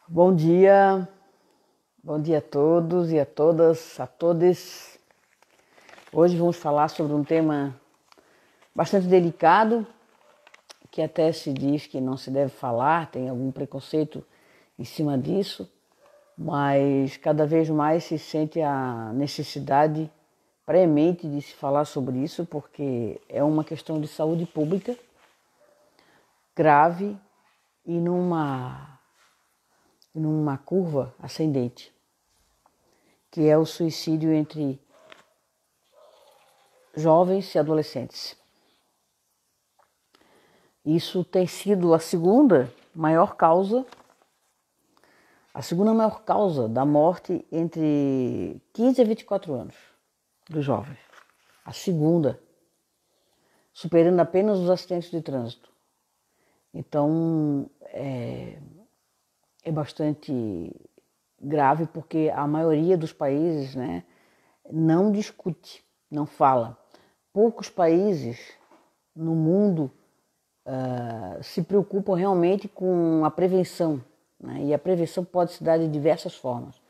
Bom dia a todos e a todas, a todos. Hoje vamos falar sobre um tema bastante delicado, que até se diz que não se deve falar, tem algum preconceito em cima disso, mas cada vez mais se sente a necessidade premente de se falar sobre isso, porque é uma questão de saúde pública grave e numa curva ascendente, que é o suicídio entre jovens e adolescentes. Isso tem sido a segunda maior causa da morte entre 15 e 24 anos dos jovens. A segunda, superando apenas os acidentes de trânsito. Então, é bastante grave porque a maioria dos países, não discute, não fala. Poucos países no mundo se preocupam realmente com a prevenção, e a prevenção pode se dar de diversas formas.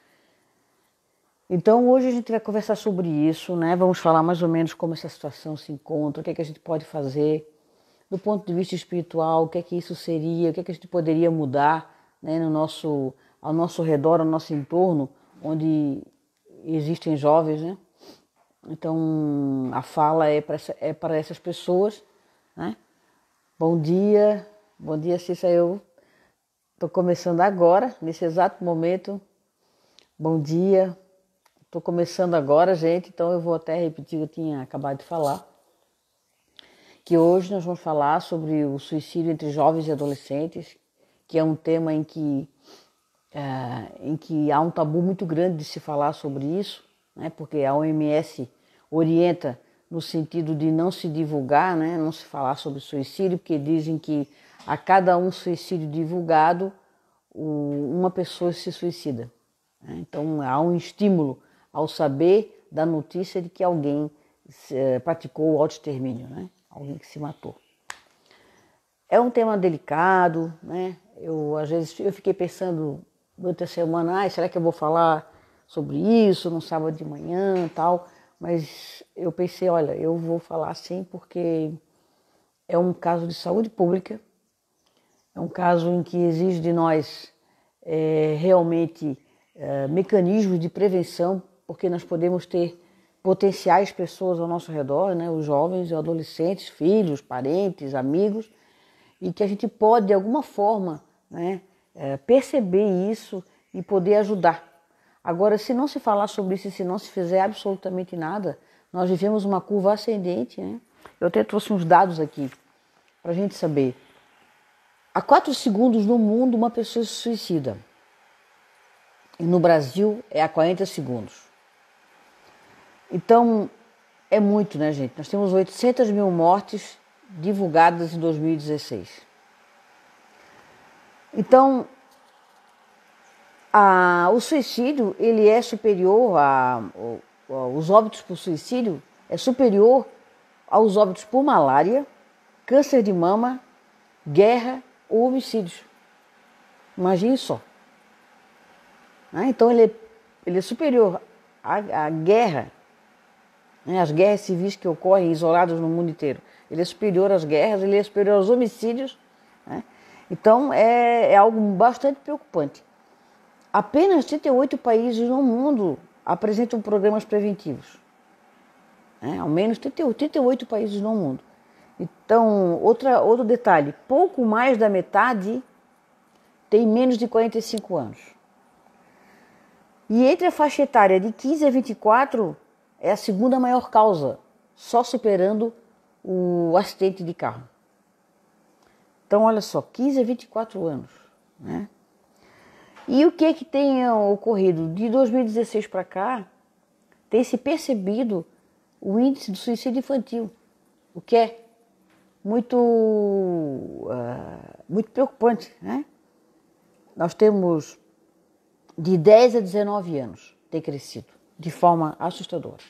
Então hoje a gente vai conversar sobre isso, vamos falar mais ou menos como essa situação se encontra, o que é que a gente pode fazer do ponto de vista espiritual, o que é que isso seria, o que é que a gente poderia mudar ao nosso redor, ao nosso entorno, onde existem jovens, Então a fala é para essas pessoas, Bom dia, Cissa, eu estou começando agora, nesse exato momento. Bom dia, estou começando agora, gente, então eu vou até repetir o que eu tinha acabado de falar. Que hoje nós vamos falar sobre o suicídio entre jovens e adolescentes, que é um tema em que há um tabu muito grande de se falar sobre isso, porque a OMS orienta no sentido de não se divulgar, não se falar sobre suicídio, porque dizem que a cada um suicídio divulgado, uma pessoa se suicida. Então há um estímulo ao saber da notícia de que alguém praticou o autoextermínio, alguém que se matou. É um tema delicado, às vezes eu fiquei pensando durante a semana, será que eu vou falar sobre isso no sábado de manhã e tal? Mas eu pensei, olha, eu vou falar sim, porque é um caso de saúde pública, é um caso em que exige de nós realmente mecanismos de prevenção, porque nós podemos ter potenciais pessoas ao nosso redor, os jovens, os adolescentes, filhos, parentes, amigos, e que a gente pode, de alguma forma, perceber isso e poder ajudar. Agora, se não se falar sobre isso e se não se fizer absolutamente nada, nós vivemos uma curva ascendente. Eu até trouxe uns dados aqui para a gente saber. A 4 segundos no mundo uma pessoa se suicida. E no Brasil é a 40 segundos. Então, é muito, gente? Nós temos 800 mil mortes divulgadas em 2016. Então, o suicídio, ele é superior os óbitos por suicídio é superior aos óbitos por malária, câncer de mama, guerra ou homicídios. Imagine só. Então ele é superior à guerra, às guerras civis que ocorrem isoladas no mundo inteiro. Ele é superior às guerras, ele é superior aos homicídios. Então é algo bastante preocupante. Apenas 38 países no mundo apresentam programas preventivos. Ao menos 38 países no mundo. Então, outro detalhe, pouco mais da metade tem menos de 45 anos. E entre a faixa etária de 15 a 24 é a segunda maior causa, só superando o acidente de carro. Então, olha só, 15 a 24 anos. E o que tem ocorrido? De 2016 para cá, tem se percebido o índice de suicídio infantil, o que é muito preocupante. Nós temos de 10 a 19 anos, tem crescido de forma assustadora.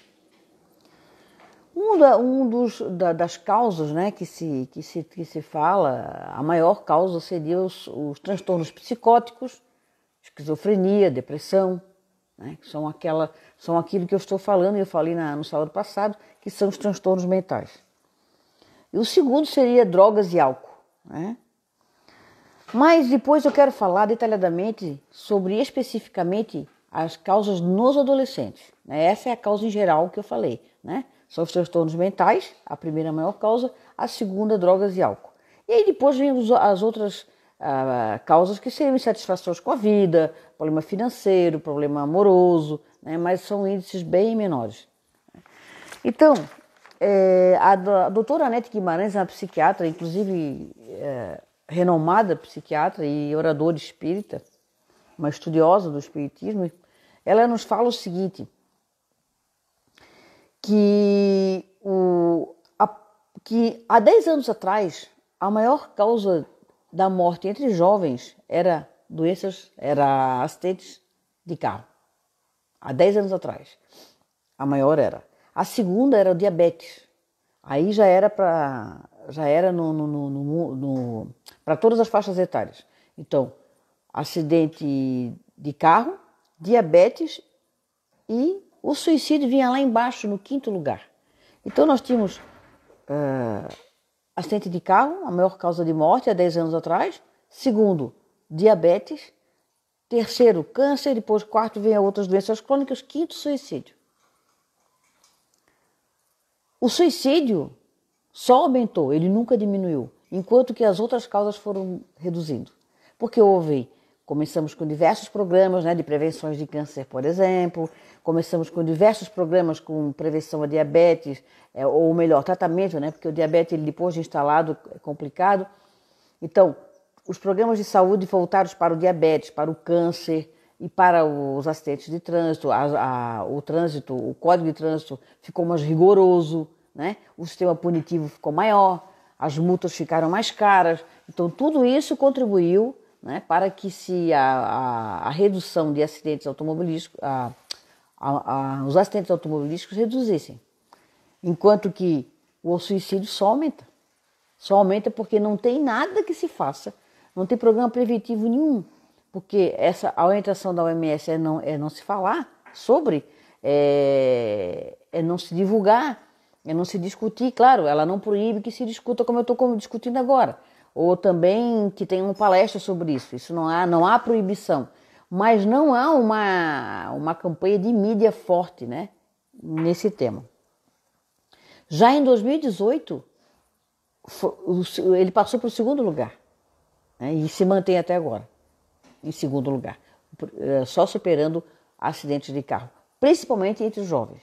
Das causas que se fala, a maior causa seria os transtornos psicóticos, esquizofrenia, depressão, né? São aquilo que eu estou falando, e eu falei no sábado passado, que são os transtornos mentais. E o segundo seria drogas e álcool, né? Mas depois eu quero falar detalhadamente sobre especificamente as causas nos adolescentes, né? Essa é a causa em geral que eu falei, né? São os transtornos mentais, a primeira maior causa, a segunda, drogas e álcool. E aí depois vem as outras causas que seriam insatisfações com a vida, problema financeiro, problema amoroso, né? Mas são índices bem menores. Então, a doutora Anete Guimarães é uma psiquiatra, inclusive renomada psiquiatra e oradora espírita, uma estudiosa do espiritismo. Ela nos fala o seguinte, que há 10 anos atrás, a maior causa da morte entre jovens era acidentes de carro. Há 10 anos atrás, a maior era. A segunda era o diabetes. Aí já era para todas as faixas etárias. Então, acidente de carro, diabetes e o suicídio vinha lá embaixo, no 5º lugar. Então, nós tínhamos acidente de carro, a maior causa de morte há 10 anos atrás. Segundo, diabetes. Terceiro, câncer. Depois, quarto, vem outras doenças crônicas. Quinto, suicídio. O suicídio só aumentou, ele nunca diminuiu, enquanto que as outras causas foram reduzindo. Porque começamos com diversos programas, né, de prevenções de câncer, por exemplo, começamos com diversos programas com prevenção a diabetes, ou melhor, tratamento, né, porque o diabetes, ele, depois de instalado, é complicado. Então, os programas de saúde voltados para o diabetes, para o câncer e para os acidentes de trânsito, o código de trânsito ficou mais rigoroso, né? O sistema punitivo ficou maior, as multas ficaram mais caras. Então, tudo isso contribuiu, né, para que a redução de acidentes automobilísticos, os acidentes automobilísticos reduzissem. Enquanto que o suicídio só aumenta. Só aumenta porque não tem nada que se faça, não tem programa preventivo nenhum. Porque a orientação da OMS é não se falar sobre, é não se divulgar, é não se discutir. Claro, ela não proíbe que se discuta como eu estou discutindo agora. Ou também que tenha uma palestra sobre isso. Isso não há proibição. Mas não há uma campanha de mídia forte, né, nesse tema. Já em 2018, ele passou para o 2º lugar, né, e se mantém até agora em 2º lugar, só superando acidentes de carro, principalmente entre os jovens.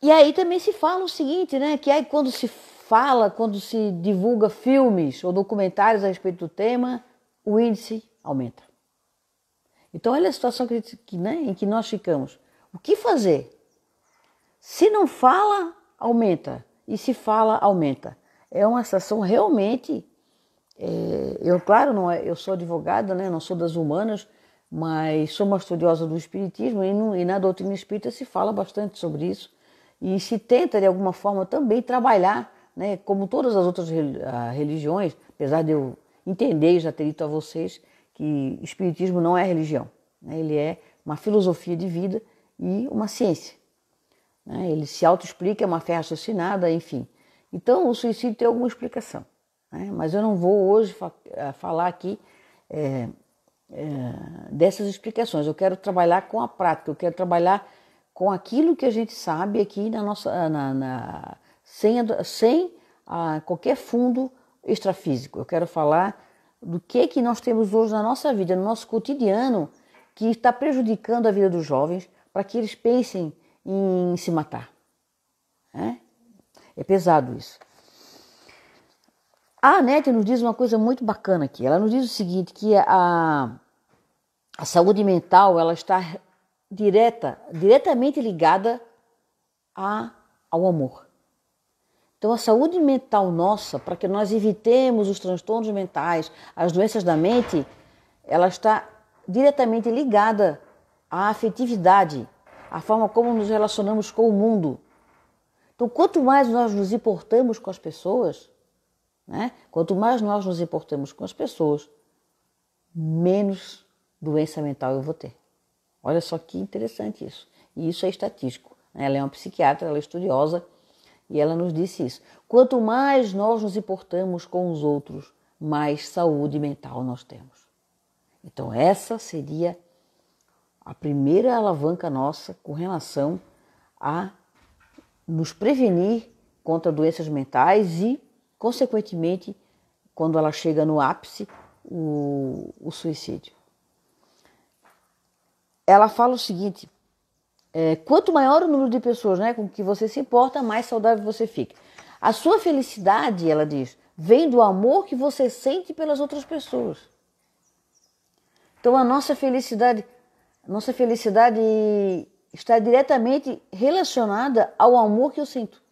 E aí também se fala o seguinte, né, que aí quando se divulga filmes ou documentários a respeito do tema, o índice aumenta. Então olha a situação em que nós ficamos. O que fazer? Se não fala, aumenta. E se fala, aumenta. É uma situação realmente... eu sou advogada, né, não sou das humanas, mas sou uma estudiosa do espiritismo e na doutrina espírita se fala bastante sobre isso e se tenta de alguma forma também trabalhar, né, como todas as outras religiões, apesar de eu entender e já ter dito a vocês que o espiritismo não é religião, né, ele é uma filosofia de vida e uma ciência, né, ele se autoexplica, é uma fé raciocinada, enfim. Então o suicídio tem alguma explicação. Mas eu não vou hoje falar aqui dessas explicações. Eu quero trabalhar com a prática, eu quero trabalhar com aquilo que a gente sabe aqui na nossa, sem qualquer fundo extrafísico. Eu quero falar do que nós temos hoje na nossa vida, no nosso cotidiano, que está prejudicando a vida dos jovens para que eles pensem em se matar. É pesado isso. A Anete nos diz uma coisa muito bacana aqui. Ela nos diz o seguinte, que a saúde mental ela está diretamente ligada ao amor. Então a saúde mental nossa, para que nós evitemos os transtornos mentais, as doenças da mente, ela está diretamente ligada à afetividade, à forma como nos relacionamos com o mundo. Então quanto mais nós nos importamos com as pessoas, né? Quanto mais nós nos importamos com as pessoas, menos doença mental eu vou ter. Olha só que interessante isso. E isso é estatístico. Ela é uma psiquiatra, ela é estudiosa e ela nos disse isso. Quanto mais nós nos importamos com os outros, mais saúde mental nós temos. Então essa seria a primeira alavanca nossa com relação a nos prevenir contra doenças mentais e, consequentemente, quando ela chega no ápice, o suicídio. Ela fala o seguinte, quanto maior o número de pessoas, né, com que você se importa, mais saudável você fica. A sua felicidade, ela diz, vem do amor que você sente pelas outras pessoas. Então a nossa felicidade está diretamente relacionada ao amor que eu sinto.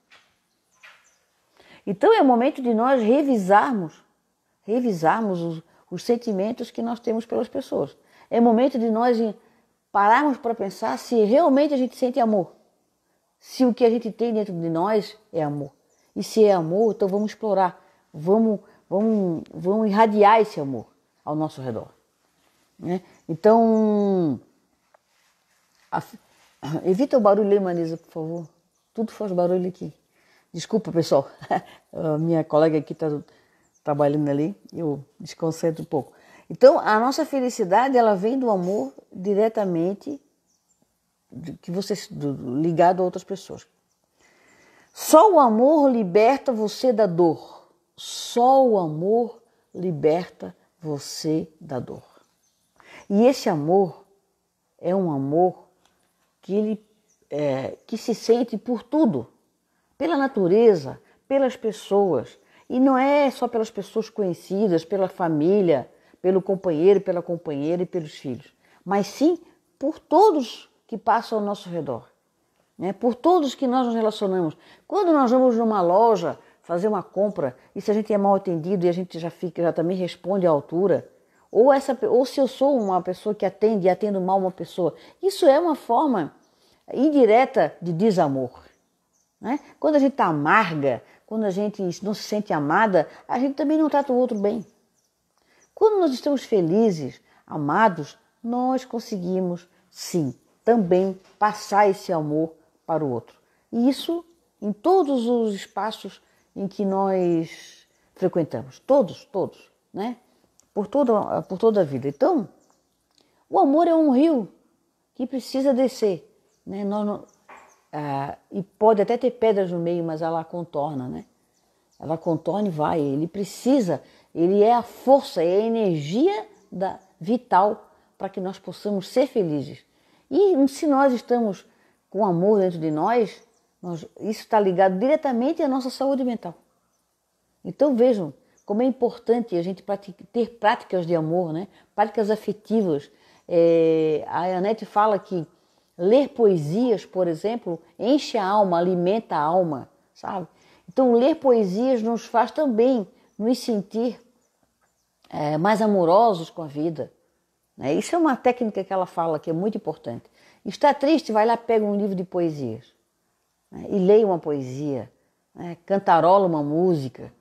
Então é o momento de nós revisarmos os sentimentos que nós temos pelas pessoas. É o momento de nós pararmos para pensar se realmente a gente sente amor. Se o que a gente tem dentro de nós é amor. E se é amor, então vamos explorar, vamos irradiar esse amor ao nosso redor. Né? Então, evita o barulho aí, Marisa, por favor. Tudo faz barulho aqui. Desculpa, pessoal. A minha colega aqui está trabalhando ali, eu desconcentro um pouco. Então, a nossa felicidade, ela vem do amor diretamente ligado a outras pessoas. Só o amor liberta você da dor. Só o amor liberta você da dor. E esse amor é um amor que se sente por tudo, pela natureza, pelas pessoas. E não é só pelas pessoas conhecidas, pela família, pelo companheiro, pela companheira e pelos filhos, mas sim por todos que passam ao nosso redor, né? Por todos que nós nos relacionamos. Quando nós vamos numa loja fazer uma compra e se a gente é mal atendido e a gente já também responde à altura, ou se eu sou uma pessoa que atende e atendo mal uma pessoa, isso é uma forma indireta de desamor. Né? Quando a gente está amarga, quando a gente não se sente amada, a gente também não trata o outro bem. Quando nós estamos felizes, amados, nós conseguimos, sim, também passar esse amor para o outro. E isso em todos os espaços em que nós frequentamos. Todos, né? Por toda a vida. Então, o amor é um rio que precisa descer. Né? E pode até ter pedras no meio, mas ela contorna, né? Ela contorna e vai. Ele é a força, é a energia vital para que nós possamos ser felizes. E se nós estamos com amor dentro de nós, isso está ligado diretamente à nossa saúde mental. Então vejam como é importante a gente ter práticas de amor, né? Práticas afetivas. A Anete fala que ler poesias, por exemplo, enche a alma, alimenta a alma, sabe? Então ler poesias nos faz também nos sentir mais amorosos com a vida. Né? Isso é uma técnica que ela fala que é muito importante. Está triste, vai lá, pega um livro de poesias, né? E leia uma poesia, né? Cantarola uma música.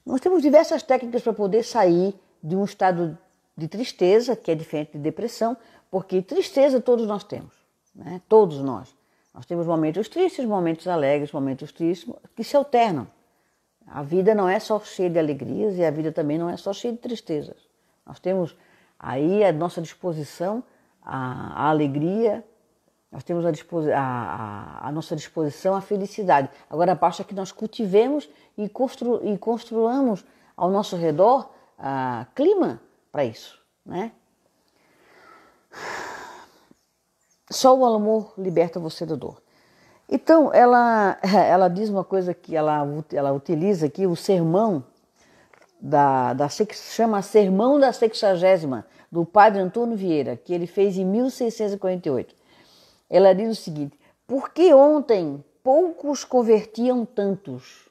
Nós temos diversas técnicas para poder sair de um estado de tristeza, que é diferente de depressão, porque tristeza todos nós temos, né? Todos nós. Nós temos momentos tristes, momentos alegres, momentos tristes, que se alternam. A vida não é só cheia de alegrias e a vida também não é só cheia de tristezas. Nós temos aí à nossa disposição a alegria, nós temos à nossa disposição a felicidade. Agora basta que nós cultivemos e construamos ao nosso redor clima para isso, né? Só o amor liberta você da dor. Então, ela diz uma coisa que ela utiliza aqui, o sermão, chama Sermão da Sexagésima, do padre Antônio Vieira, que ele fez em 1648. Ela diz o seguinte: por que ontem poucos convertiam tantos?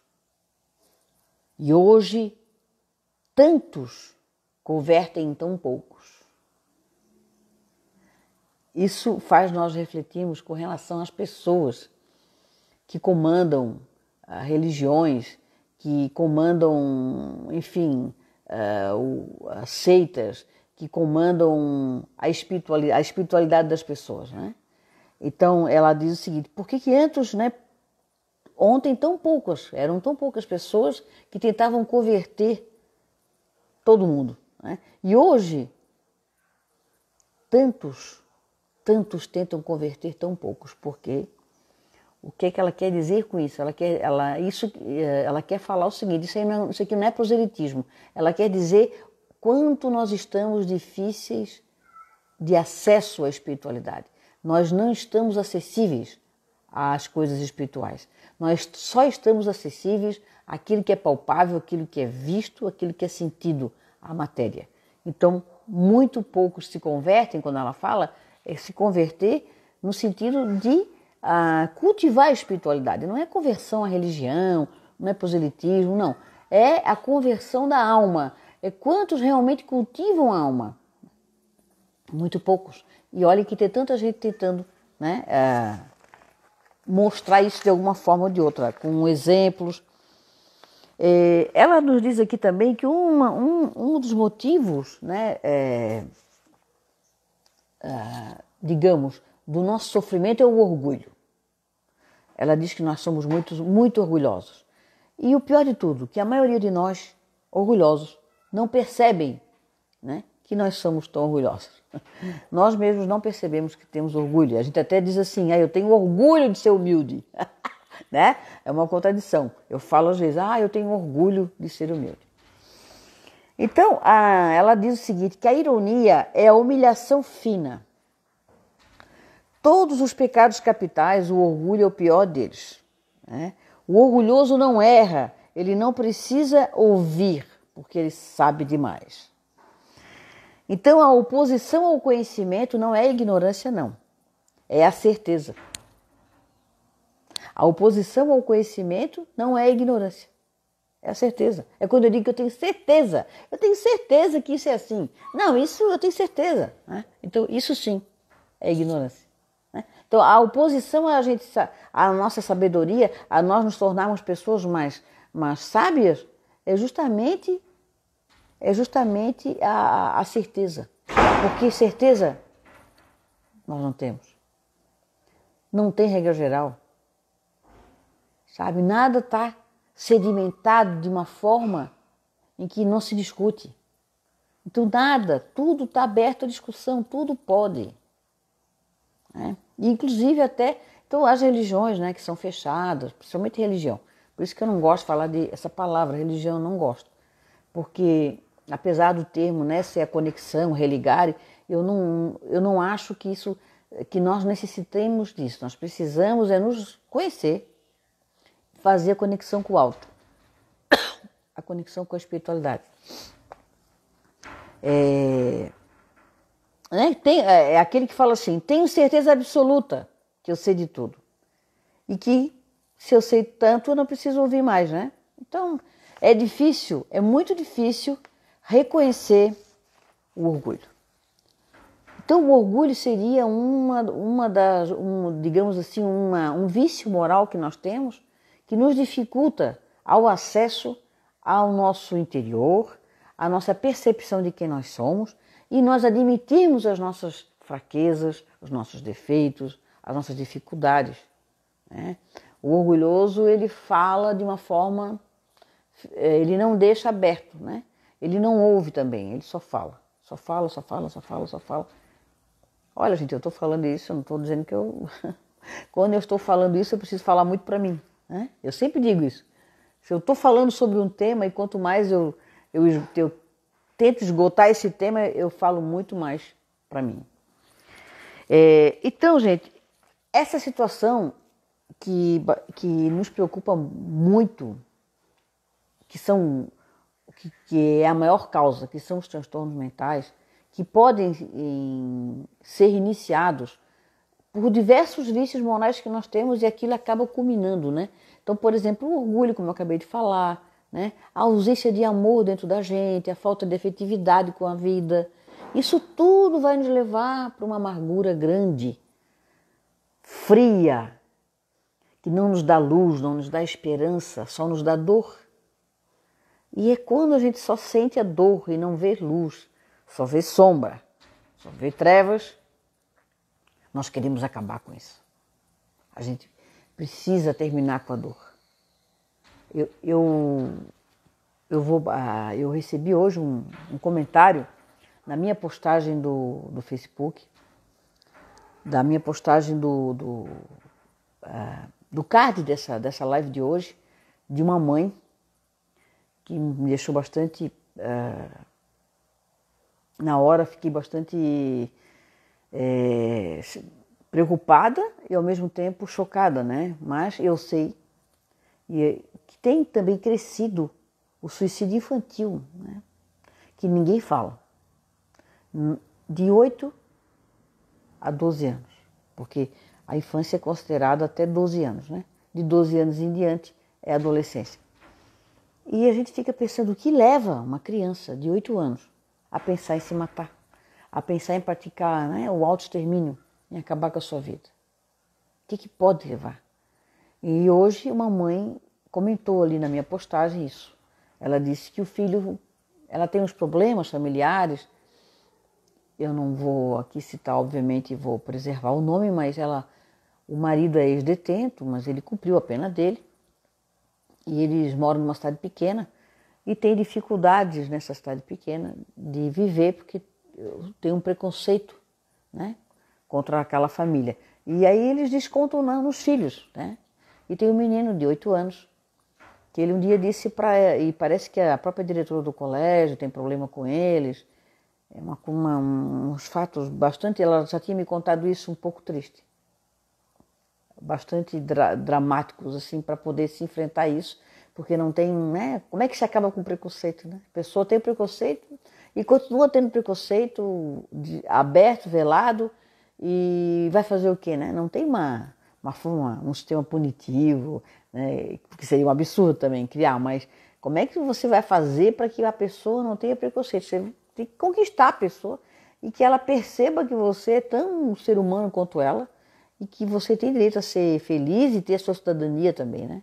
E hoje tantos convertem tão poucos. Isso faz nós refletirmos com relação às pessoas que comandam religiões, que comandam, enfim, as seitas, que comandam a espiritualidade das pessoas, né? Então, ela diz o seguinte: por que antes, né, ontem eram tão poucas pessoas que tentavam converter todo mundo, né? E hoje, tantos tentam converter tão poucos. Por quê? O que é que ela quer dizer com isso? Ela quer falar o seguinte: isso aqui não é proselitismo. Ela quer dizer quanto nós estamos difíceis de acesso à espiritualidade. Nós não estamos acessíveis às coisas espirituais. Nós só estamos acessíveis àquilo que é palpável, àquilo que é visto, àquilo que é sentido, à matéria. Então, muito poucos se convertem, quando ela fala, se converter no sentido de cultivar a espiritualidade. Não é conversão à religião, não é proselitismo, não. É a conversão da alma. É quantos realmente cultivam a alma. Muito poucos. E olha que tem tanta gente tentando, né, mostrar isso de alguma forma ou de outra, com exemplos. Ela nos diz aqui também que um dos motivos, né, digamos, do nosso sofrimento é o orgulho. Ela diz que nós somos muito orgulhosos. E o pior de tudo, que a maioria de nós, orgulhosos, não percebem, né, que nós somos tão orgulhosos. Nós mesmos não percebemos que temos orgulho. A gente até diz assim: eu tenho orgulho de ser humilde. Né? É uma contradição. Eu falo às vezes: eu tenho orgulho de ser humilde. Então, ela diz o seguinte, que a ironia é a humilhação fina. Todos os pecados capitais, o orgulho é o pior deles, né? O orgulhoso não erra, ele não precisa ouvir, porque ele sabe demais. Então, a oposição ao conhecimento não é ignorância, não. É a certeza. A oposição ao conhecimento não é ignorância. É a certeza. É quando eu digo que eu tenho certeza. Eu tenho certeza que isso é assim. Não, isso eu tenho certeza, né? Então, isso sim é ignorância, né? Então, a oposição à nossa sabedoria, a nós nos tornarmos pessoas mais sábias, é justamente a certeza. Porque certeza nós não temos. Não tem regra geral. Sabe? Nada está sedimentado de uma forma em que não se discute. Então tudo está aberto à discussão, tudo pode, né? Inclusive até, então as religiões, né, que são fechadas, principalmente religião. Por isso que eu não gosto de falar essa palavra, religião, eu não gosto. Porque apesar do termo, né, ser a conexão, religar, eu não acho que nós necessitemos disso. Nós precisamos nos conhecer, fazer a conexão com o alto, a conexão com a espiritualidade. É aquele que fala assim: tenho certeza absoluta que eu sei de tudo. E que se eu sei tanto, eu não preciso ouvir mais, né? Então, é muito difícil reconhecer o orgulho. Então, o orgulho seria digamos assim, um vício moral que nós temos, que nos dificulta ao acesso ao nosso interior, à nossa percepção de quem nós somos, e nós admitirmos as nossas fraquezas, os nossos defeitos, as nossas dificuldades, né? O orgulhoso, ele fala de uma forma, ele não deixa aberto, né? Ele não ouve também, ele só fala. Só fala. Olha, gente, eu estou falando isso, eu não estou dizendo que eu... Quando eu estou falando isso, eu preciso falar muito para mim, né? Eu sempre digo isso. Se eu estou falando sobre um tema, e quanto mais eu tento esgotar esse tema, eu falo muito mais para mim. Então, gente, essa situação que nos preocupa muito, que é a maior causa, que são os transtornos mentais, que podem ser iniciados por diversos vícios morais que nós temos, e aquilo acaba culminando, né? Então, por exemplo, o orgulho, como eu acabei de falar, né? A ausência de amor dentro da gente, a falta de efetividade com a vida. Isso tudo vai nos levar para uma amargura grande, fria, que não nos dá luz, não nos dá esperança, só nos dá dor, E é quando a gente só sente a dor e não vê luz, só vê sombra, só vê trevas, nós queremos acabar com isso. A gente precisa terminar com a dor. Eu recebi hoje um comentário na minha postagem do Facebook, da minha postagem do card dessa live de hoje, de uma mãe que me deixou bastante... na hora fiquei bastante preocupada e ao mesmo tempo chocada, né? Mas eu sei que tem também crescido o suicídio infantil, né? Que ninguém fala, de 8 a 12 anos, porque a infância é considerada até 12 anos, né? De 12 anos em diante é a adolescência. E a gente fica pensando o que leva uma criança de 8 anos a pensar em se matar, a pensar em praticar, né, o autoextermínio, em acabar com a sua vida. O que pode levar? E hoje uma mãe comentou ali na minha postagem isso. Ela disse que o filho, ela tem uns problemas familiares, eu não vou aqui citar, obviamente, vou preservar o nome, mas o marido é ex-detento, mas ele cumpriu a pena dele, e eles moram numa cidade pequena, e tem dificuldades nessa cidade pequena de viver, porque tem um preconceito, né, contra aquela família. E aí eles descontam nos filhos, né? E tem um menino de 8 anos, que ele um dia disse e parece que a própria diretora do colégio tem problema com eles, uns fatos bastante, ela já tinha me contado isso um pouco triste, bastante dramáticos, assim, para poder se enfrentar isso, porque não tem, né? Como é que se acaba com preconceito, né? A pessoa tem preconceito e continua tendo preconceito aberto, velado, e vai fazer o quê, né? Não tem um sistema punitivo, né? Que seria um absurdo também criar, mas como é que você vai fazer para que a pessoa não tenha preconceito? Você tem que conquistar a pessoa e que ela perceba que você é tão um ser humano quanto ela e que você tem direito a ser feliz e ter a sua cidadania também, né?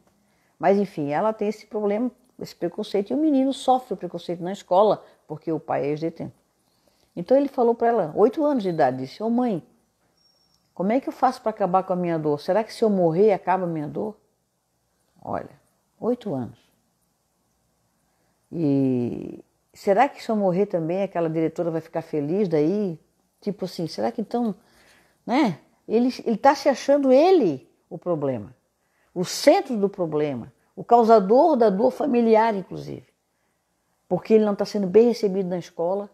Mas, enfim, ela tem esse problema, esse preconceito, e o menino sofre o preconceito na escola, porque o pai é ex-detento. Então ele falou para ela, 8 anos de idade, disse, ô mãe, como é que eu faço para acabar com a minha dor? Será que se eu morrer acaba a minha dor? Olha, 8 anos. E será que se eu morrer também aquela diretora vai ficar feliz daí? Tipo assim, será que então, né? Ele está se achando ele o problema, o centro do problema, o causador da dor familiar, inclusive. Porque ele não está sendo bem recebido na escola,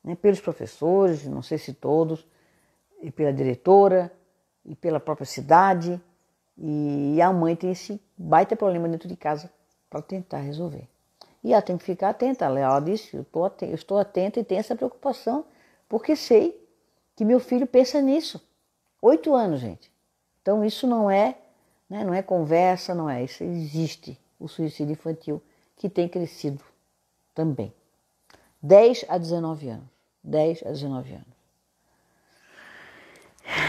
né, pelos professores, não sei se todos, e pela diretora, e pela própria cidade. E a mãe tem esse baita problema dentro de casa para tentar resolver. E ela tem que ficar atenta. Ela disse, eu estou atenta e tenho essa preocupação, porque sei que meu filho pensa nisso. 8 anos, gente. Então isso não é, né, não é conversa, não é isso. Existe o suicídio infantil que tem crescido também. 10 a 19 anos. 10 a 19 anos.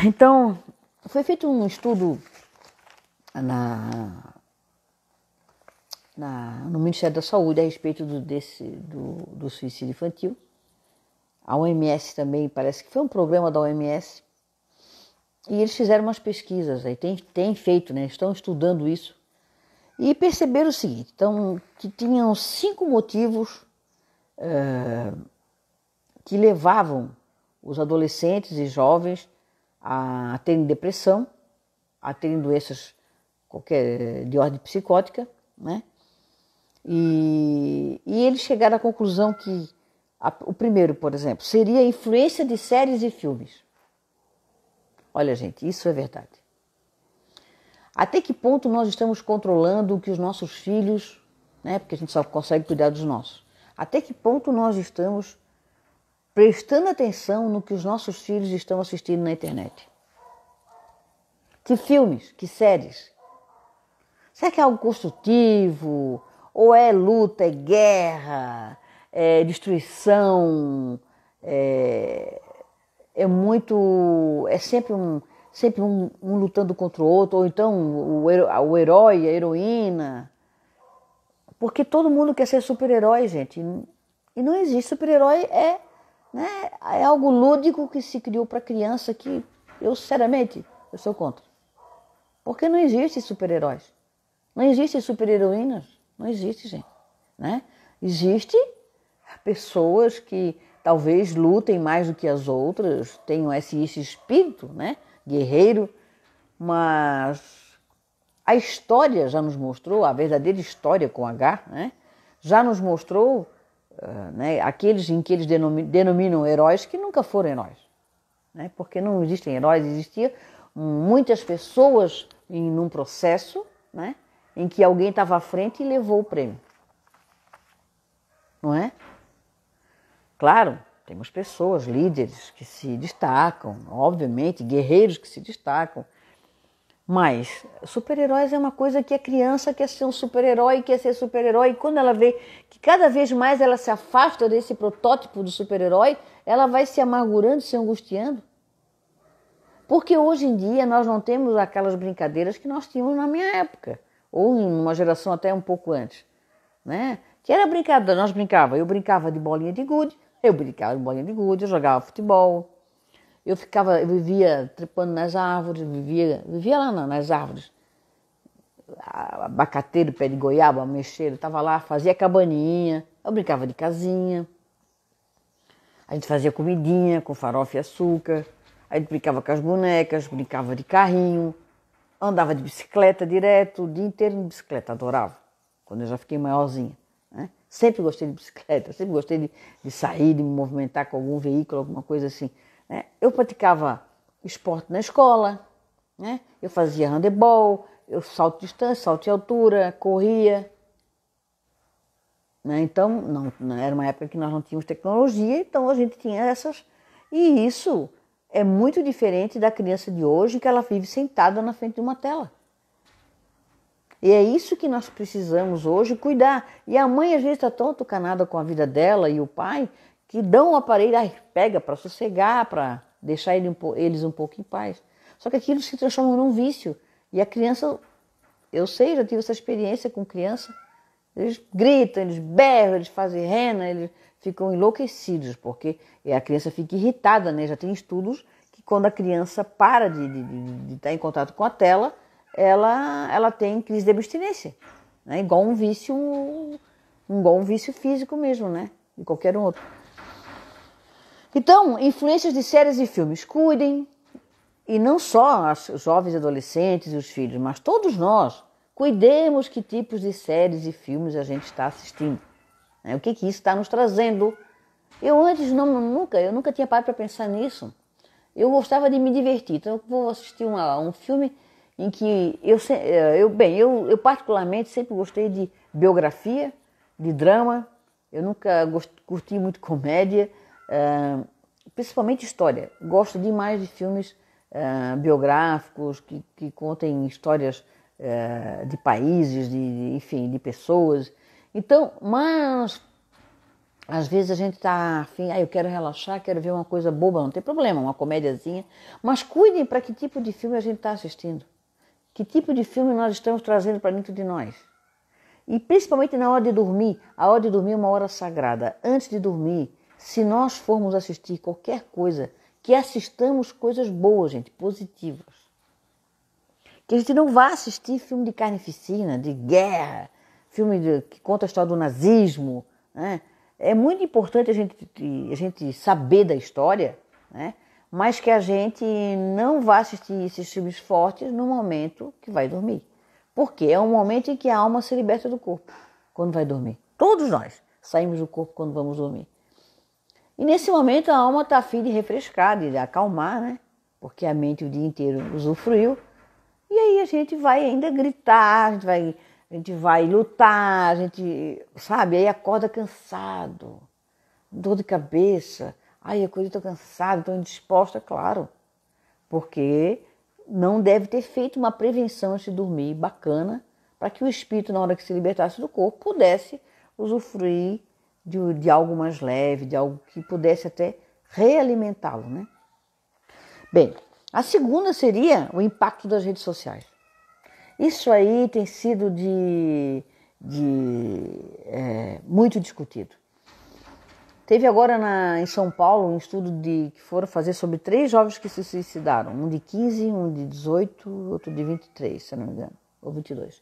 Então, foi feito um estudo no Ministério da Saúde a respeito do suicídio infantil. A OMS também, parece que foi um programa da OMS, e eles fizeram umas pesquisas, aí tem feito, né, estão estudando isso, e perceberam o seguinte, então, que tinham 5 motivos que levavam os adolescentes e jovens a terem depressão, a terem doenças de ordem psicótica, né? E eles chegaram à conclusão que o primeiro, por exemplo, seria a influência de séries e filmes. Olha, gente, isso é verdade. Até que ponto nós estamos controlando o que os nossos filhos, né? Porque a gente só consegue cuidar dos nossos. Até que ponto nós estamos prestando atenção no que os nossos filhos estão assistindo na internet? Que filmes, que séries? Será que é algo construtivo? Ou é luta, é guerra, é destruição, é sempre um lutando contra o outro, ou então o herói, a heroína. Porque todo mundo quer ser super-herói, gente. E não existe. Super-herói né, é algo lúdico que se criou para criança que eu, sinceramente, eu sou contra. Porque não existe super-heróis. Não existe super-heroínas. Não existe, gente. Né? Existe pessoas que talvez lutem mais do que as outras, tenham esse espírito, né, guerreiro, mas a história já nos mostrou, a verdadeira história com H, né, já nos mostrou né, aqueles em que eles denominam heróis que nunca foram heróis. Né, porque não existem heróis, existiam muitas pessoas em um processo, né, em que alguém estava à frente e levou o prêmio. Não é? Claro, temos pessoas, líderes que se destacam, obviamente, guerreiros que se destacam, mas super-heróis é uma coisa que a criança quer ser um super-herói, quer ser super-herói, e quando ela vê que cada vez mais ela se afasta desse protótipo do super-herói, ela vai se amargurando, se angustiando. Porque hoje em dia nós não temos aquelas brincadeiras que nós tínhamos na minha época, ou em uma geração até um pouco antes, né? Que era brincadeira, eu brincava de bolinha de gude, eu jogava futebol, eu vivia trepando nas árvores, vivia lá nas árvores, abacateiro, pé de goiaba, mexeiro, estava lá, fazia cabaninha, eu brincava de casinha, a gente fazia comidinha com farofa e açúcar, a gente brincava com as bonecas, brincava de carrinho, andava de bicicleta direto, o dia inteiro de bicicleta, adorava, quando eu já fiquei maiorzinha. Né? Sempre gostei de bicicleta, sempre gostei de sair, de me movimentar com algum veículo, alguma coisa assim. Né? Eu praticava esporte na escola, né? Eu fazia handebol, eu salto de distância, salto de altura, corria. Né? Então, não era uma época que nós não tínhamos tecnologia, então a gente tinha essas. E isso é muito diferente da criança de hoje, que ela vive sentada na frente de uma tela. E é isso que nós precisamos hoje cuidar. E a mãe às vezes está tão atucanada com a vida dela e o pai que dão o aparelho, pega para sossegar, para deixar eles um pouco em paz. Só que aquilo se transforma num vício. E a criança, eu sei, já tive essa experiência com criança, eles gritam, eles berram, eles fazem rena, eles ficam enlouquecidos, porque a criança fica irritada, né? Já tem estudos que quando a criança para de estar em contato com a tela, ela tem crise de abstinência, né? Igual um vício físico mesmo, né? De qualquer outro. Então, influências de séries e filmes, cuidem, e não só os jovens adolescentes e os filhos, mas todos nós, cuidemos que tipos de séries e filmes a gente está assistindo, né? O que isso está nos trazendo. Eu antes eu nunca tinha parado para pensar nisso. Eu gostava de me divertir, então eu vou assistir um filme em que eu particularmente sempre gostei de biografia, de drama, eu nunca curti muito comédia, principalmente história. Gosto demais de filmes biográficos que contem histórias de países, enfim, de pessoas. Então, mas às vezes a gente está afim, eu quero relaxar, quero ver uma coisa boba, não tem problema, uma comédiazinha, mas cuidem para que tipo de filme a gente está assistindo. Que tipo de filme nós estamos trazendo para dentro de nós? E principalmente na hora de dormir. A hora de dormir é uma hora sagrada. Antes de dormir, se nós formos assistir qualquer coisa, que assistamos coisas boas, gente, positivas. Que a gente não vá assistir filme de carnificina, de guerra, filme que conta a história do nazismo. Né? É muito importante a gente saber da história, né? Mas que a gente não vá assistir esses filmes fortes no momento que vai dormir. Porque é um momento em que a alma se liberta do corpo, quando vai dormir. Todos nós saímos do corpo quando vamos dormir. E nesse momento a alma está a fim de refrescar, de acalmar, né? Porque a mente o dia inteiro usufruiu. E aí a gente vai ainda gritar, a gente vai lutar, a gente, sabe, aí acorda cansado, dor de cabeça. Ai, eu estou cansada, estou indisposta, claro. Porque não deve ter feito uma prevenção antes de dormir bacana, para que o espírito, na hora que se libertasse do corpo, pudesse usufruir de algo mais leve, de algo que pudesse até realimentá-lo, né? Bem, a segunda seria o impacto das redes sociais. Isso aí tem sido muito discutido. Teve agora em São Paulo um estudo que foram fazer sobre 3 jovens que se suicidaram, um de 15, um de 18, outro de 23, se não me engano, ou 22.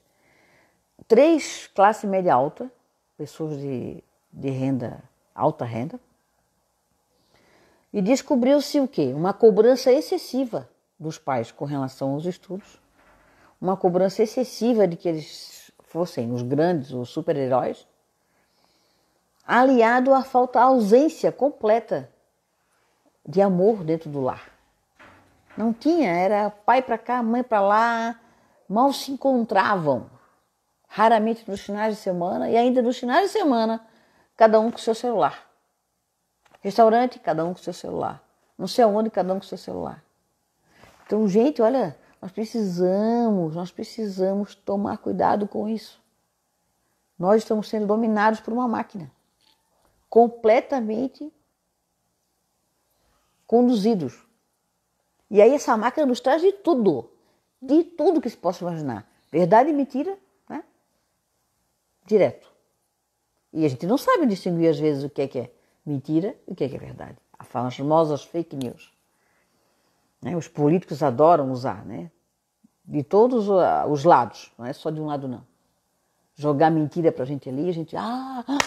3 classe média alta, pessoas de renda, alta renda, e descobriu-se o quê? Uma cobrança excessiva dos pais com relação aos estudos, uma cobrança excessiva de que eles fossem os grandes, os super-heróis, aliado à ausência completa de amor dentro do lar. Não tinha, era pai para cá, mãe para lá, mal se encontravam, raramente nos finais de semana, e ainda nos finais de semana, cada um com seu celular. Restaurante, cada um com seu celular. Não sei aonde, cada um com seu celular. Então, gente, olha, nós precisamos tomar cuidado com isso. Nós estamos sendo dominados por uma máquina, completamente conduzidos. E aí essa máquina nos traz de tudo que se possa imaginar. Verdade e mentira, né? Direto. E a gente não sabe distinguir às vezes o que é mentira e o que é verdade. As famosas fake news. Né? Os políticos adoram usar, né? De todos os lados, não é só de um lado não. Jogar mentira pra gente ali, a gente,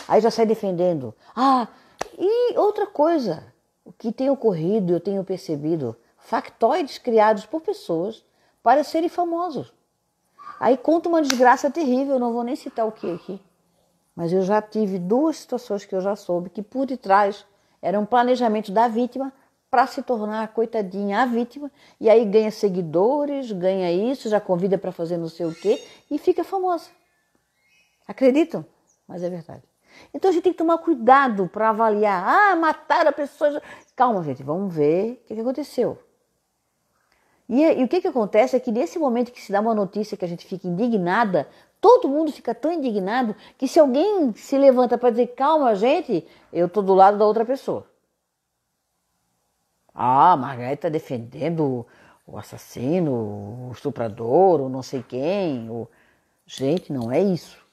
aí já sai defendendo. E outra coisa, o que tem ocorrido, eu tenho percebido, factoides criados por pessoas para serem famosos. Aí conta uma desgraça terrível, eu não vou nem citar o que aqui. Mas eu já tive 2 situações que eu já soube que por detrás era um planejamento da vítima para se tornar, coitadinha, a vítima, e aí ganha seguidores, ganha isso, já convida para fazer não sei o quê e fica famosa. Acreditam? Mas é verdade. Então a gente tem que tomar cuidado para avaliar. Mataram a pessoa. Calma, gente, vamos ver o que aconteceu. E o que acontece é que nesse momento que se dá uma notícia que a gente fica indignada, todo mundo fica tão indignado que se alguém se levanta para dizer calma, gente, eu estou do lado da outra pessoa. A Margareth está defendendo o assassino, o estuprador, o não sei quem. Gente, não é isso.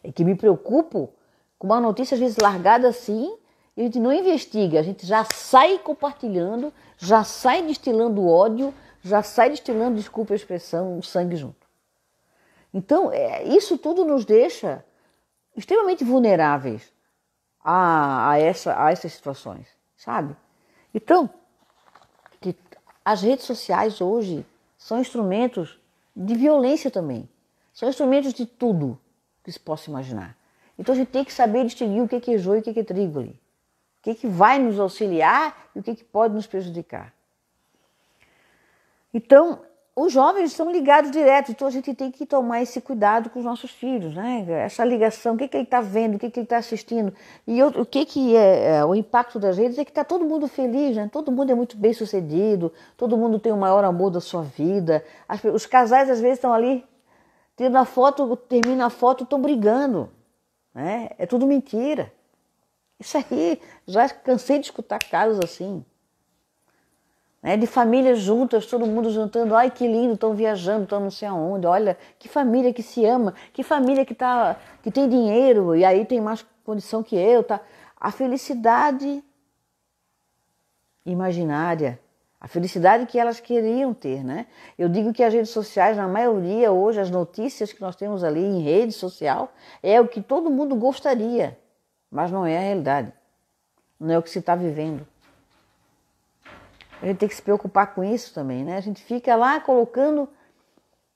É que me preocupo com uma notícia às vezes largada assim, e a gente não investiga, a gente já sai compartilhando, já sai destilando ódio, já sai destilando, desculpa a expressão, sangue junto. Então, isso tudo nos deixa extremamente vulneráveis a essas situações, sabe? Então, as redes sociais hoje são instrumentos de violência também, são instrumentos de tudo que se possa imaginar. Então a gente tem que saber distinguir o que é joio e o que é trigo ali. O que vai nos auxiliar e o que pode nos prejudicar. Então, os jovens estão ligados direto, então a gente tem que tomar esse cuidado com os nossos filhos, né? Essa ligação, o que ele está vendo, o que ele está assistindo. E o que é o impacto das redes é que está todo mundo feliz, né? Todo mundo é muito bem sucedido, todo mundo tem o maior amor da sua vida. Os casais às vezes estão ali, tendo a foto, termina a foto, estão brigando. Né? É tudo mentira. Isso aí, já cansei de escutar casos assim. Né? De famílias juntas, todo mundo juntando. Ai, que lindo, estão viajando, estão não sei aonde. Olha, que família que se ama, que família que tem dinheiro e aí tem mais condição que eu. Tá? A felicidade imaginária, a felicidade que elas queriam ter, né? Eu digo que as redes sociais, na maioria hoje, as notícias que nós temos ali em rede social, é o que todo mundo gostaria, mas não é a realidade. Não é o que se está vivendo. A gente tem que se preocupar com isso também, né? A gente fica lá colocando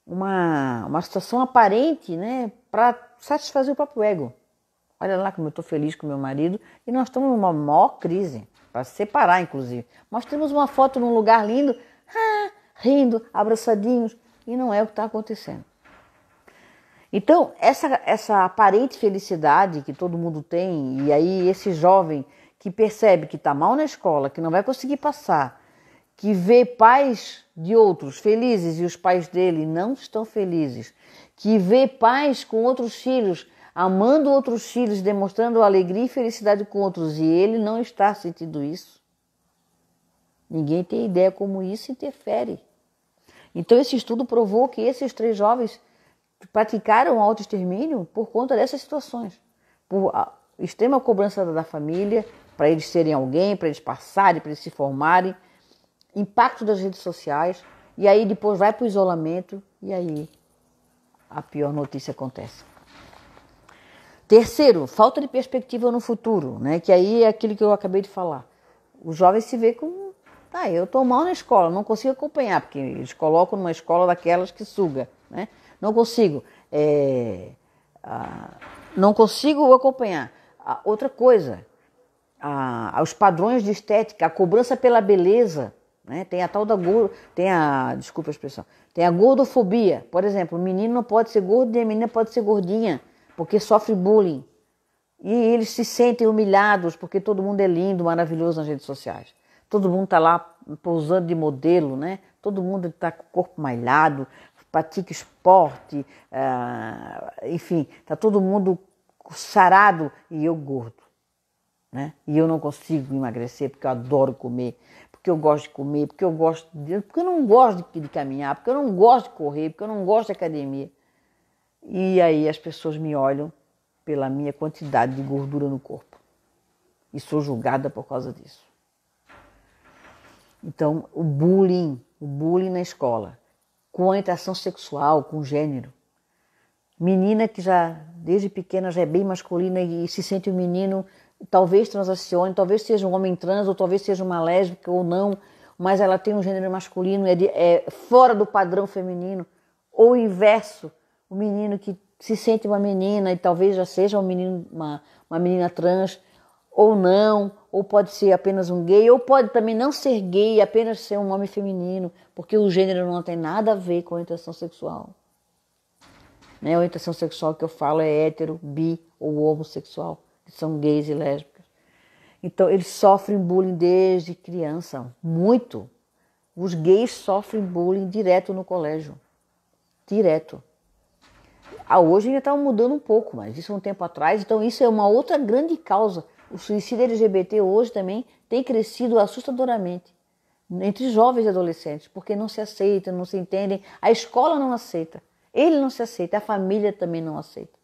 uma situação aparente, né? Para satisfazer o próprio ego. Olha lá como eu estou feliz com meu marido e nós estamos numa maior crise. Para separar, inclusive. Nós temos uma foto num lugar lindo, rindo, abraçadinhos, e não é o que está acontecendo. Então, essa aparente felicidade que todo mundo tem, e aí esse jovem que percebe que está mal na escola, que não vai conseguir passar, que vê pais de outros felizes e os pais dele não estão felizes, que vê pais com outros filhos, amando outros filhos, demonstrando alegria e felicidade com outros, e ele não está sentindo isso. Ninguém tem ideia como isso interfere. Então esse estudo provou que esses 3 jovens praticaram o autoextermínio por conta dessas situações. Por extrema cobrança da família, para eles serem alguém, para eles passarem, para eles se formarem. Impacto das redes sociais. E aí depois vai para o isolamento e aí a pior notícia acontece. Terceiro, falta de perspectiva no futuro, né? Que aí é aquilo que eu acabei de falar. Os jovens se vê como, eu estou mal na escola, não consigo acompanhar, porque eles colocam numa escola daquelas que suga, né? Não consigo, não consigo acompanhar. Outra coisa, os padrões de estética, a cobrança pela beleza, né? Tem a tal da desculpa a expressão, tem a gordofobia. Por exemplo, o menino não pode ser gordo e a menina pode ser gordinha, porque sofre bullying. E eles se sentem humilhados porque todo mundo é lindo, maravilhoso nas redes sociais. Todo mundo está lá pousando de modelo, né? Todo mundo está com o corpo malhado, pratica esporte, enfim, está todo mundo sarado e eu gordo, né? E eu não consigo emagrecer porque eu adoro comer, porque eu gosto de comer, porque eu não gosto de caminhar, porque eu não gosto de correr, porque eu não gosto de academia. E aí as pessoas me olham pela minha quantidade de gordura no corpo. E sou julgada por causa disso. Então, o bullying na escola, com orientação sexual, com gênero. Menina que já, desde pequena, já é bem masculina e se sente um menino, talvez transacione, talvez seja um homem trans, ou talvez seja uma lésbica ou não, mas ela tem um gênero masculino, é fora do padrão feminino. Ou o inverso, o menino que se sente uma menina e talvez já seja um menino, uma menina trans, ou não, ou pode ser apenas um gay, ou pode também não ser gay e apenas ser um homem feminino, porque o gênero não tem nada a ver com a orientação sexual. Né? A orientação sexual que eu falo é hétero, bi ou homossexual, que são gays e lésbicas. Então, eles sofrem bullying desde criança, muito. Os gays sofrem bullying direto no colégio, direto. Hoje ainda está mudando um pouco, mas isso um tempo atrás, então isso é uma outra grande causa. O suicídio LGBT hoje também tem crescido assustadoramente entre jovens e adolescentes, porque não se aceitam, não se entendem, a escola não aceita, ele não se aceita, a família também não aceita.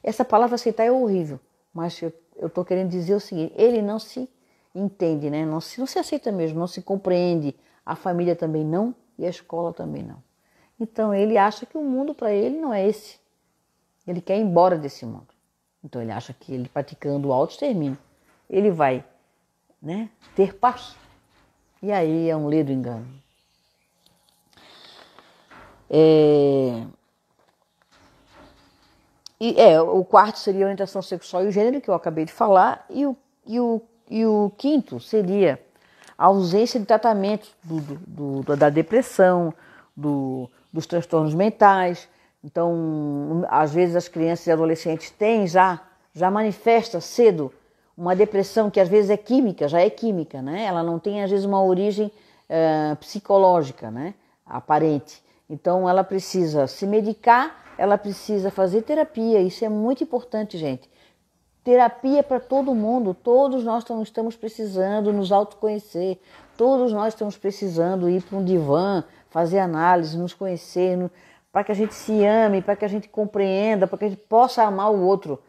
Essa palavra aceitar é horrível, mas eu estou querendo dizer o seguinte, ele não se entende, né? Não se aceita mesmo, não se compreende, a família também não e a escola também não. Então ele acha que o mundo para ele não é esse. Ele quer ir embora desse mundo. Então ele acha que ele praticando o autoextermínio, ele vai, né, ter paz. E aí é um ledo engano. O quarto seria a orientação sexual e o gênero, que eu acabei de falar. E o quinto seria a ausência de tratamento da depressão, dos transtornos mentais. Então, às vezes as crianças e adolescentes têm já manifesta cedo uma depressão que às vezes é química, já é química, né? Ela não tem às vezes uma origem psicológica, né? Aparente. Então ela precisa se medicar, ela precisa fazer terapia, isso é muito importante, gente. Terapia para todo mundo, todos nós estamos precisando nos autoconhecer, todos nós estamos precisando ir para um divã, fazer análise, nos conhecer, para que a gente se ame, para que a gente compreenda, para que a gente possa amar o outro.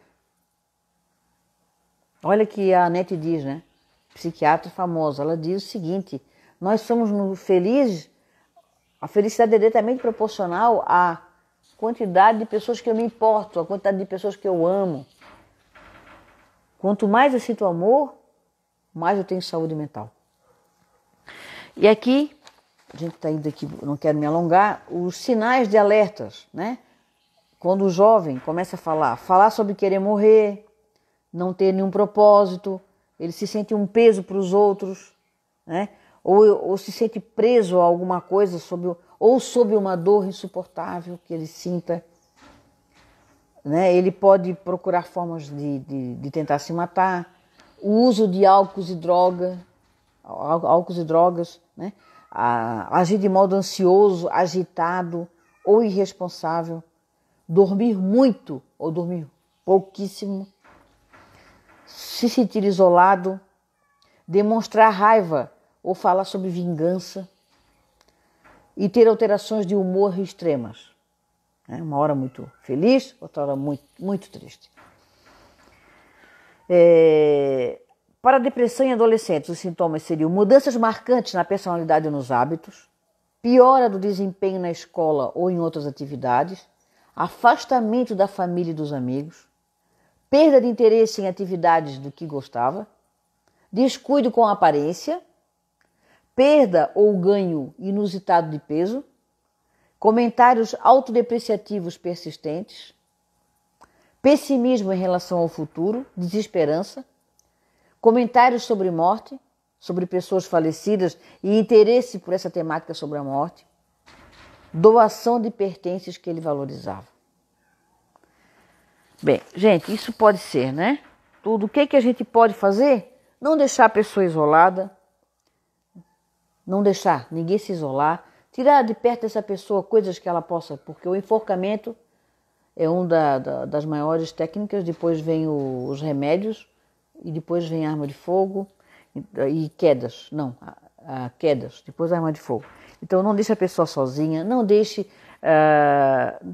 Olha que a Anete diz, né? Psiquiatra famosa, ela diz o seguinte, nós somos felizes, a felicidade é diretamente proporcional à quantidade de pessoas que eu me importo, à quantidade de pessoas que eu amo. Quanto mais eu sinto amor, mais eu tenho saúde mental. E aqui, a gente está indo aqui, não quero me alongar, os sinais de alertas, né? Quando o jovem começa a falar sobre querer morrer, não ter nenhum propósito, ele se sente um peso para os outros, né? Ou se sente preso a alguma coisa, sob uma dor insuportável que ele sinta. Né? Ele pode procurar formas de tentar se matar, o uso de álcools e drogas, né? Agir de modo ansioso, agitado ou irresponsável, dormir muito ou dormir pouquíssimo, se sentir isolado, demonstrar raiva ou falar sobre vingança e ter alterações de humor extremas. né? Uma hora muito feliz, outra hora muito, muito triste. Para a depressão em adolescentes, os sintomas seriam mudanças marcantes na personalidade e nos hábitos, piora do desempenho na escola ou em outras atividades, afastamento da família e dos amigos, perda de interesse em atividades do que gostava, descuido com a aparência, perda ou ganho inusitado de peso, comentários autodepreciativos persistentes, pessimismo em relação ao futuro, desesperança, comentários sobre morte, sobre pessoas falecidas e interesse por essa temática sobre a morte, doação de pertences que ele valorizava. Bem, gente, isso pode ser, né? Tudo. O que a gente pode fazer? Não deixar a pessoa isolada, não deixar ninguém se isolar, tirar de perto dessa pessoa coisas que ela possa, porque o enforcamento é uma das maiores técnicas, depois vem os remédios, e depois vem a arma de fogo e quedas, quedas, depois a arma de fogo. Então não deixe a pessoa sozinha, não deixe,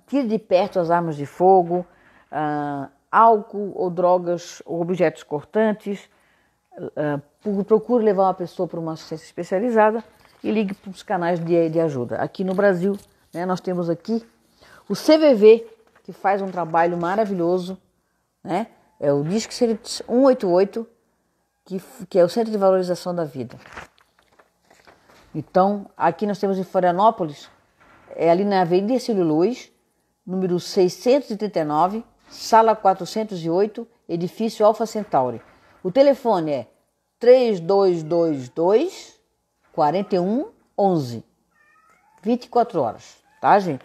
tire de perto as armas de fogo, álcool ou drogas ou objetos cortantes, procure levar uma pessoa para uma assistência especializada e ligue para os canais de ajuda. Aqui no Brasil, né, nós temos aqui o CVV, que faz um trabalho maravilhoso, né? É o Disque 188, que é o Centro de Valorização da Vida. Então, aqui nós temos em Florianópolis, ali na Avenida Ercílio Luz, número 639, sala 408, edifício Alfa Centauri. O telefone é 3222 4111, 24 horas, tá, gente?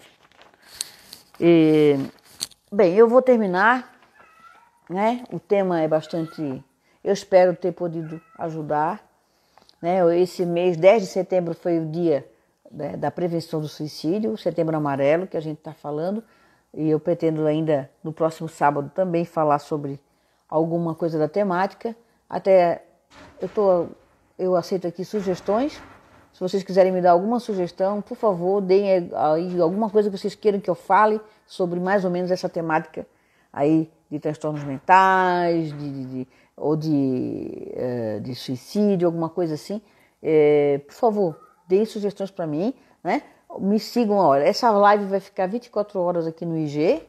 Bem, eu vou terminar, né? O tema é bastante... Eu espero ter podido ajudar, né? Esse mês, 10 de setembro, foi o dia, né, da prevenção do suicídio, o Setembro Amarelo, que a gente está falando, e eu pretendo ainda, no próximo sábado, também falar sobre alguma coisa da temática. Até eu aceito aqui sugestões. Se vocês quiserem me dar alguma sugestão, por favor, deem aí alguma coisa que vocês queiram que eu fale sobre mais ou menos essa temática aí de transtornos mentais, ou de suicídio, alguma coisa assim. Por favor, deem sugestões para mim, né? Me sigam, olha, essa live vai ficar 24 horas aqui no IG,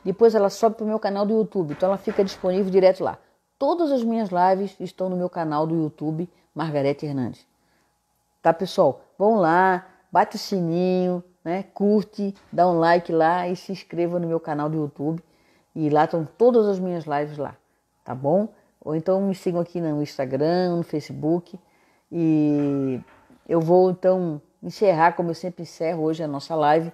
depois ela sobe para o meu canal do YouTube, então ela fica disponível direto lá. Todas as minhas lives estão no meu canal do YouTube, Margarete Hernandes. Tá, pessoal? Vão lá, bate o sininho, né? Curte, dá um like lá e se inscreva no meu canal do YouTube. E lá estão todas as minhas lives lá, tá bom? Ou então me sigam aqui no Instagram, no Facebook. E eu vou então encerrar, como eu sempre encerro hoje a nossa live,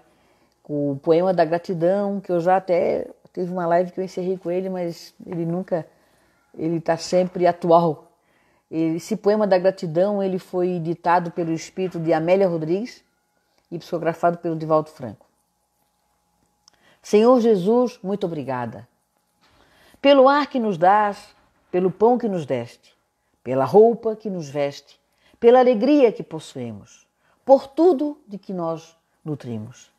com o Poema da Gratidão, que eu já até teve uma live que eu encerrei com ele, mas ele está sempre atual. Esse Poema da Gratidão ele foi ditado pelo espírito de Amélia Rodrigues e psicografado pelo Divaldo Franco. Senhor Jesus, muito obrigada. Pelo ar que nos dás, pelo pão que nos deste, pela roupa que nos veste, pela alegria que possuímos, por tudo de que nós nutrimos.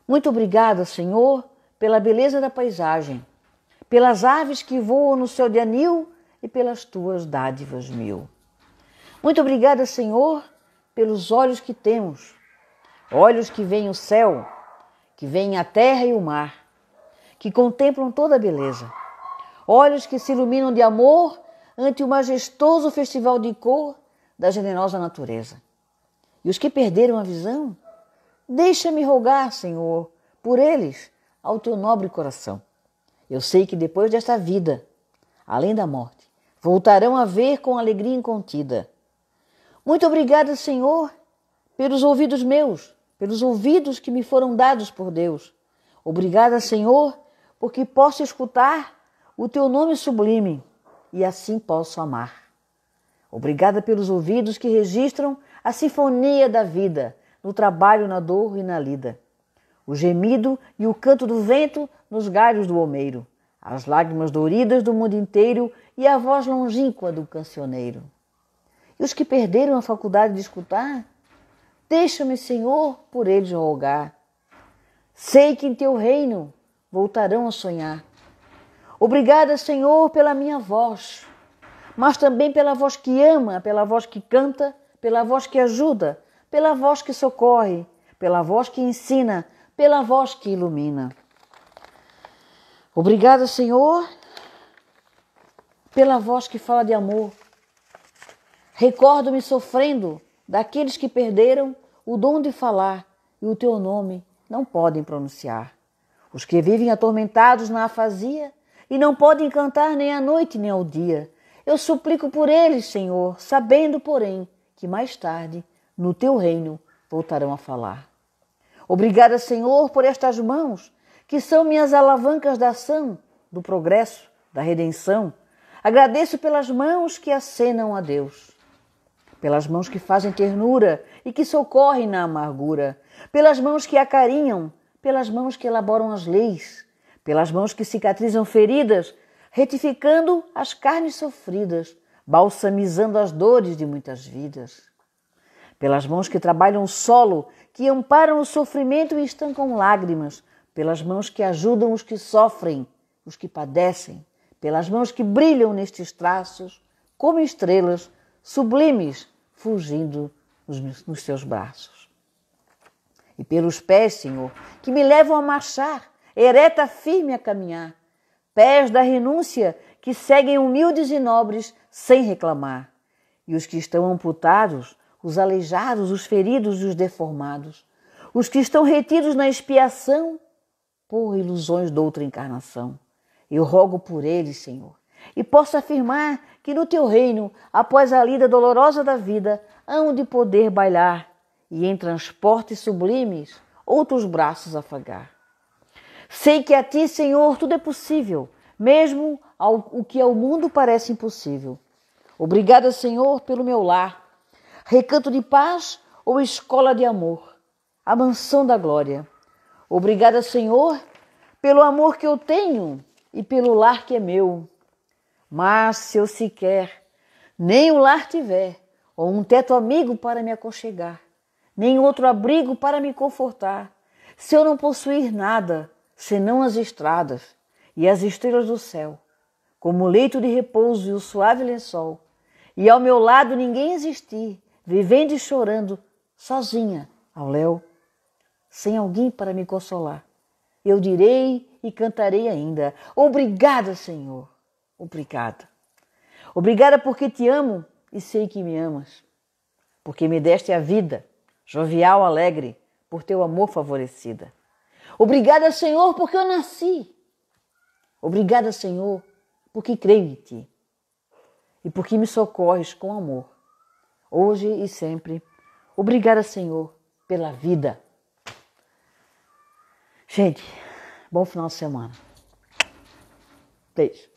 Muito obrigada, Senhor, pela beleza da paisagem, pelas aves que voam no céu de anil e pelas tuas dádivas mil. Muito obrigada, Senhor, pelos olhos que temos, olhos que veem o céu, que veem a terra e o mar, que contemplam toda a beleza, olhos que se iluminam de amor ante o majestoso festival de cor da generosa natureza. E os que perderam a visão, deixa-me rogar, Senhor, por eles, ao teu nobre coração. Eu sei que depois desta vida, além da morte, voltarão a ver com alegria incontida. Muito obrigada, Senhor, pelos ouvidos meus, pelos ouvidos que me foram dados por Deus. Obrigada, Senhor, porque posso escutar o teu nome sublime e assim posso amar. Obrigada pelos ouvidos que registram a sinfonia da vida, no trabalho, na dor e na lida. O gemido e o canto do vento nos galhos do almeiro, as lágrimas doridas do mundo inteiro e a voz longínqua do cancioneiro. E os que perderam a faculdade de escutar, deixa-me, Senhor, por eles rogar. Sei que em teu reino voltarão a sonhar. Obrigada, Senhor, pela minha voz, mas também pela voz que ama, pela voz que canta, pela voz que ajuda, pela voz que socorre, pela voz que ensina, pela voz que ilumina. Obrigada, Senhor, pela voz que fala de amor. Recordo-me sofrendo daqueles que perderam o dom de falar e o teu nome não podem pronunciar. Os que vivem atormentados na afasia e não podem cantar nem à noite nem ao dia. Eu suplico por eles, Senhor, sabendo, porém, que mais tarde, no teu reino, voltarão a falar. Obrigada, Senhor, por estas mãos, que são minhas alavancas da ação, do progresso, da redenção. Agradeço pelas mãos que acenam a Deus, pelas mãos que fazem ternura e que socorrem na amargura, pelas mãos que acarinham, pelas mãos que elaboram as leis, pelas mãos que cicatrizam feridas, retificando as carnes sofridas, balsamizando as dores de muitas vidas. Pelas mãos que trabalham o solo, que amparam o sofrimento e estancam lágrimas, pelas mãos que ajudam os que sofrem, os que padecem, pelas mãos que brilham nestes traços, como estrelas sublimes, fugindo nos teus braços. E pelos pés, Senhor, que me levam a marchar, ereta firme a caminhar, pés da renúncia que seguem humildes e nobres sem reclamar, e os que estão amputados, os aleijados, os feridos e os deformados, os que estão retidos na expiação por ilusões de outra encarnação. Eu rogo por eles, Senhor, e posso afirmar que no teu reino, após a lida dolorosa da vida, hão de poder bailar e em transportes sublimes outros braços afagar. Sei que a ti, Senhor, tudo é possível, mesmo o que ao mundo parece impossível. Obrigada, Senhor, pelo meu lar, recanto de paz ou escola de amor, a mansão da glória. Obrigada, Senhor, pelo amor que eu tenho e pelo lar que é meu. Mas se eu sequer nem o lar tiver, ou um teto amigo para me aconchegar, nem outro abrigo para me confortar, se eu não possuir nada, senão as estradas e as estrelas do céu, como leito de repouso e o suave lençol, e ao meu lado ninguém existir, vivendo e chorando, sozinha ao léu, sem alguém para me consolar, eu direi e cantarei ainda: obrigada, Senhor, obrigada. Obrigada porque te amo e sei que me amas, porque me deste a vida, jovial, alegre, por teu amor favorecida. Obrigada, Senhor, porque eu nasci. Obrigada, Senhor, porque creio em ti e porque me socorres com amor, hoje e sempre. Obrigada, Senhor, pela vida. Gente, bom final de semana. Beijo.